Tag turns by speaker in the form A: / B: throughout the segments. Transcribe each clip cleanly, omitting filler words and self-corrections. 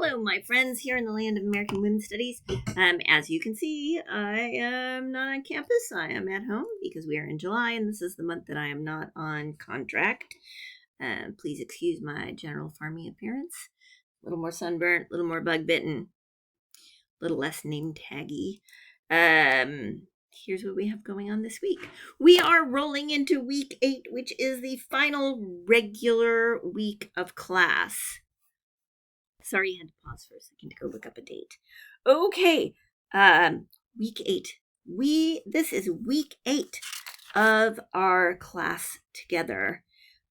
A: Hello, my friends here in the land of American Women's Studies. As you can see, I am not on campus. I am at home because we are in July, and this is the month that I am not on contract. Please excuse my general farmy appearance. A little more sunburnt, a little more bug bitten, a little less name taggy. Here's what we have going on this week. We are rolling into week 8, which is the final regular week of class. Sorry, I had to pause for a second to go look up a date. Okay, week 8. This is week 8 of our class together.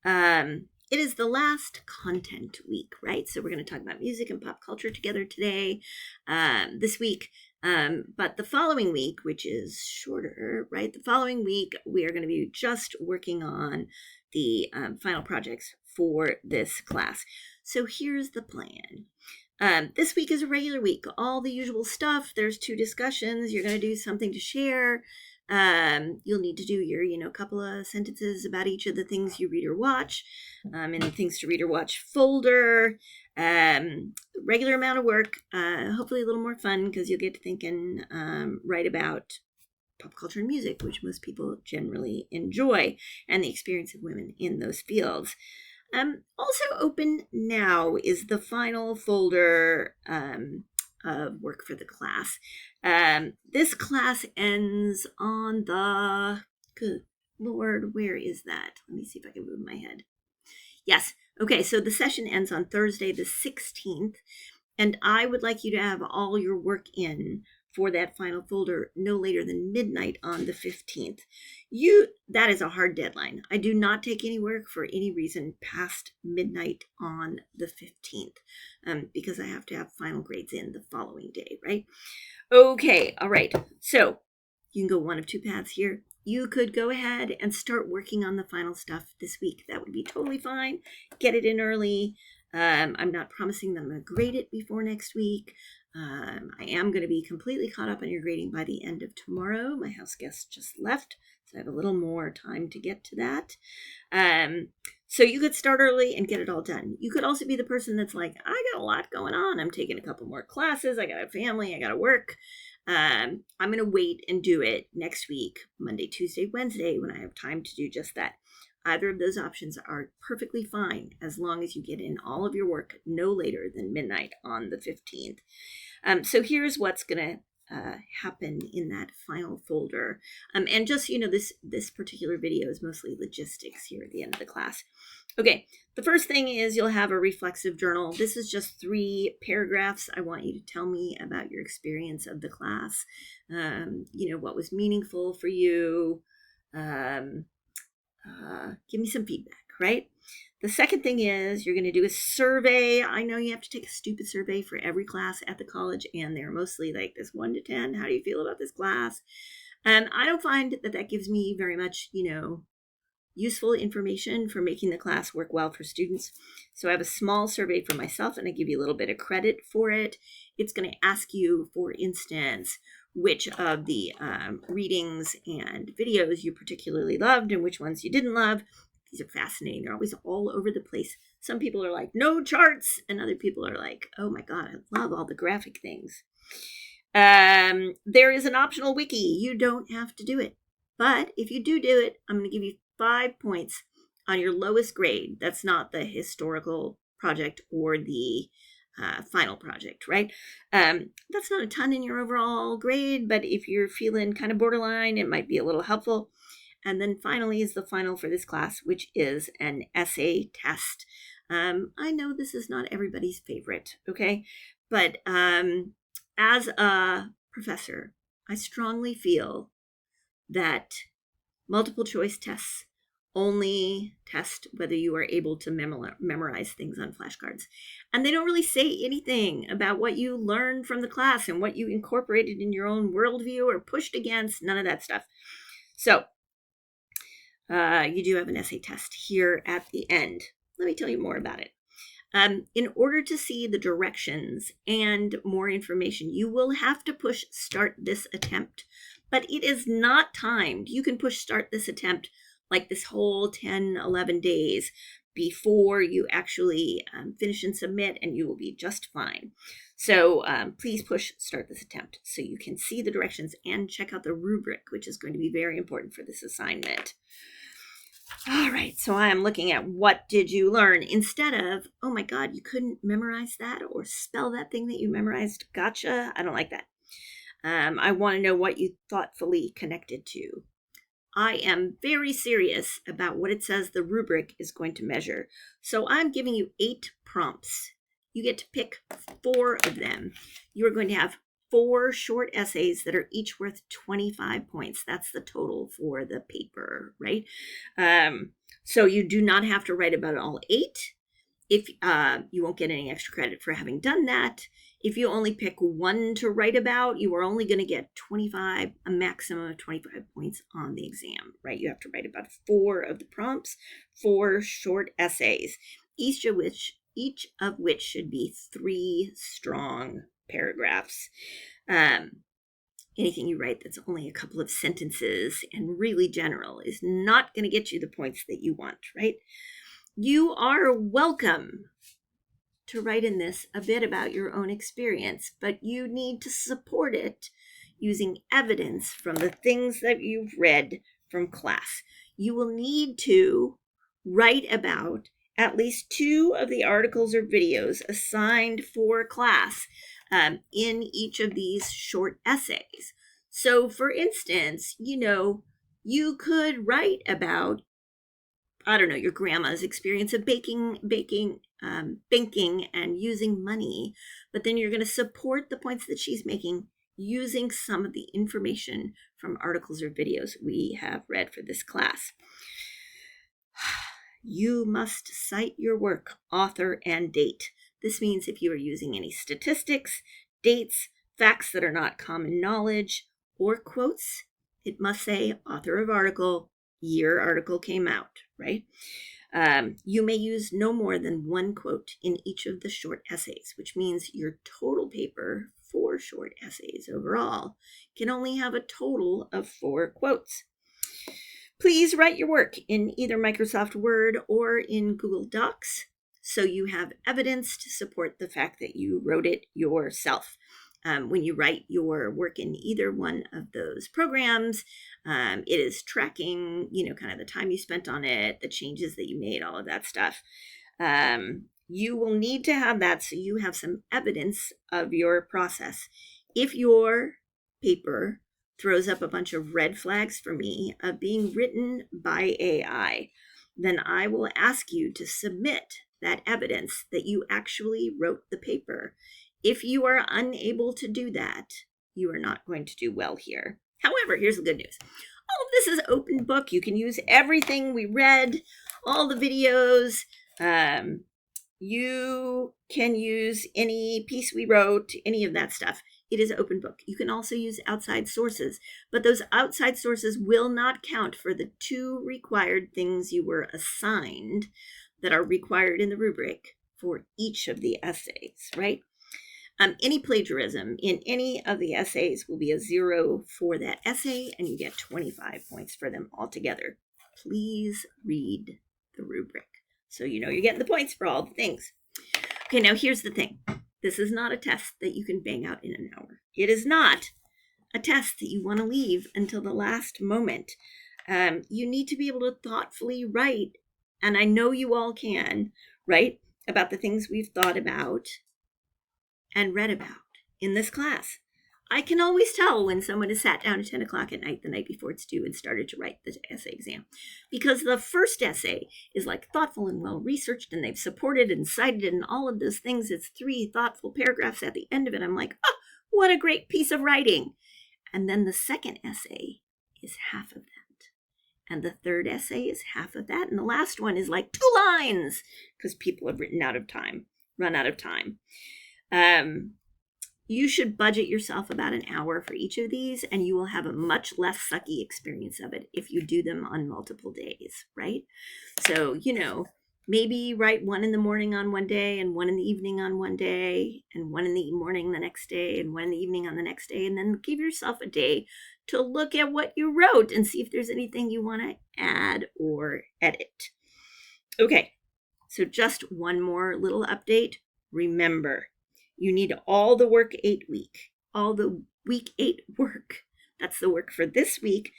A: It is the last content week, right? So we're going to talk about music and pop culture together today, this week. But the following week, which is shorter, right? The following week, we are going to be just working on the final projects for this class. So here's the plan. This week is a regular week, all the usual stuff. There's 2 discussions. You're going to do something to share. You'll need to do your, couple of sentences about each of the things you read or watch, in the things to read or watch folder. Regular amount of work, hopefully a little more fun because you'll get to thinking, right about pop culture and music, which most people generally enjoy, and the experience of women in those fields. Also open now is the final folder of work for the class. This class ends on the, good Lord, where is that? Let me see if I can move my head. Yes. Okay, so the session ends on Thursday the 16th, and I would like you to have all your work in for that final folder no later than midnight on the 15th. That is a hard deadline. I do not take any work for any reason past midnight on the 15th, because I have to have final grades in the following day, right? Okay, all right. So you can go one of 2 paths here. You could go ahead and start working on the final stuff this week. That would be totally fine. Get it in early. I'm not promising that I'm going to grade it before next week. I am going to be completely caught up on your grading by the end of tomorrow. My house guest just left, so I have a little more time to get to that. So you could start early and get it all done. You could also be the person that's like, I got a lot going on. I'm taking a couple more classes. I got a family. I got to work. I'm going to wait and do it next week, Monday, Tuesday, Wednesday, when I have time to do just that. Either of those options are perfectly fine as long as you get in all of your work no later than midnight on the 15th. So here's what's going to happen in that final folder. And just, this particular video is mostly logistics here at the end of the class. Okay, the first thing is you'll have a reflexive journal. This is just 3 paragraphs. I want you to tell me about your experience of the class. What was meaningful for you. Give me some feedback, right? The second thing is you're going to do a survey. I know you have to take a stupid survey for every class at the college, and they're mostly like this 1 to 10. How do you feel about this class? And I don't find that gives me very much, useful information for making the class work well for students. So I have a small survey for myself, and I give you a little bit of credit for it. It's going to ask you, for instance, which of the readings and videos you particularly loved and which ones you didn't love. These are fascinating. They're always all over the place. Some people are like, no charts. And other people are like, oh my God, I love all the graphic things. There is an optional wiki. You don't have to do it. But if you do it, I'm going to give you 5 points on your lowest grade. That's not the historical project or the final project, right? That's not a ton in your overall grade, but if you're feeling kind of borderline, it might be a little helpful. And then finally is the final for this class, which is an essay test. I know this is not everybody's favorite, okay? But as a professor, I strongly feel that multiple choice tests only test whether you are able to memorize things on flashcards. And they don't really say anything about what you learned from the class and what you incorporated in your own worldview or pushed against, none of that stuff. So you do have an essay test here at the end. Let me tell you more about it. In order to see the directions and more information, you will have to push start this attempt, but it is not timed. You can push start this attempt like this whole 10, 11 days, before you actually finish and submit, and you will be just fine. So please push start this attempt so you can see the directions and check out the rubric, which is going to be very important for this assignment. All right, so I am looking at what did you learn instead of, oh my God, you couldn't memorize that or spell that thing that you memorized. Gotcha. I don't like that. I want to know what you thoughtfully connected to. I am very serious about what it says the rubric is going to measure. So I'm giving you 8 prompts. You get to pick 4 of them. You are going to have 4 short essays that are each worth 25 points. That's the total for the paper, right? So you do not have to write about all 8. If you won't get any extra credit for having done that. If you only pick 1 to write about, you are only going to get a maximum of 25 points on the exam, right? You have to write about 4 of the prompts, 4 short essays, each of which should be 3 strong paragraphs. Anything you write that's only a couple of sentences and really general is not going to get you the points that you want, right? You are welcome to write in this a bit about your own experience, but you need to support it using evidence from the things that you've read from class. You will need to write about at least 2 of the articles or videos assigned for class in each of these short essays. So for instance, you could write about, I don't know, your grandma's experience of banking and using money, but then you're going to support the points that she's making using some of the information from articles or videos we have read for this class. You must cite your work, author, and date. This means if you are using any statistics, dates, facts that are not common knowledge, or quotes, it must say author of article, year article came out, right? You may use no more than 1 quote in each of the short essays, which means your total paper, 4 short essays overall, can only have a total of 4 quotes. Please write your work in either Microsoft Word or in Google Docs so you have evidence to support the fact that you wrote it yourself. When you write your work in either one of those programs, it is tracking, kind of the time you spent on it, the changes that you made, all of that stuff. You will need to have that so you have some evidence of your process. If your paper throws up a bunch of red flags for me of being written by AI, then I will ask you to submit that evidence that you actually wrote the paper. If you are unable to do that, you are not going to do well here. However, here's the good news. All of this is open book. You can use everything we read, all the videos. You can use any piece we wrote, any of that stuff. It is open book. You can also use outside sources, but those outside sources will not count for the 2 required things you were assigned that are required in the rubric for each of the essays, right? Any plagiarism in any of the essays will be a 0 for that essay, and you get 25 points for them altogether. Please read the rubric so you know you're getting the points for all the things. Okay, now here's the thing. This is not a test that you can bang out in an hour. It is not a test that you want to leave until the last moment. You need to be able to thoughtfully write, and I know you all can, write about the things we've thought about and read about in this class. I can always tell when someone has sat down at 10 o'clock at night, the night before it's due, and started to write the essay exam. Because the first essay is thoughtful and well-researched, and they've supported and cited and all of those things. It's 3 thoughtful paragraphs at the end of it. I'm like, oh, what a great piece of writing. And then the second essay is half of that. And the third essay is half of that. And the last one is 2 lines because people have run out of time. You should budget yourself about an hour for each of these, and you will have a much less sucky experience of it if you do them on multiple days, right? So, maybe write 1 in the morning on one day, and 1 in the evening on one day, and 1 in the morning the next day, and 1 in the evening on the next day, and then give yourself a day to look at what you wrote and see if there's anything you want to add or edit. Okay, So just one more little update. Remember, you need all the work 8 week, all the week 8 work. That's the work for this week,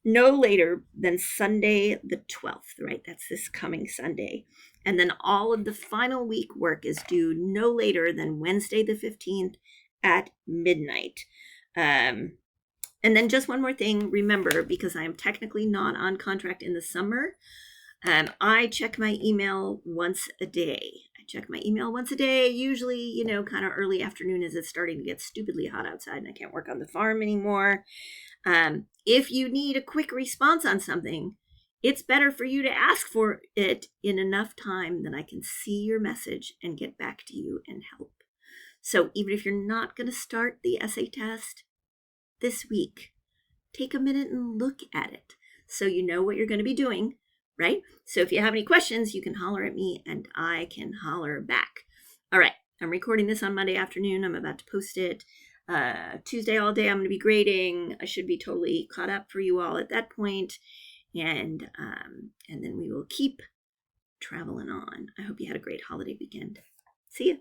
A: no later than Sunday the 12th, right? That's this coming Sunday. And then all of the final week work is due no later than Wednesday the 15th at midnight. And then just one more thing, remember, because I am technically not on contract in the summer, I check my email once a day. Usually, kind of early afternoon as it's starting to get stupidly hot outside and I can't work on the farm anymore. If you need a quick response on something, it's better for you to ask for it in enough time that I can see your message and get back to you and help. So even if you're not going to start the essay test this week, take a minute and look at it so you know what you're going to be doing, right? So if you have any questions, you can holler at me and I can holler back. All right, I'm recording this on Monday afternoon. I'm about to post it. Tuesday all day I'm going to be grading. I should be totally caught up for you all at that point. And then we will keep traveling on. I hope you had a great holiday weekend. See you.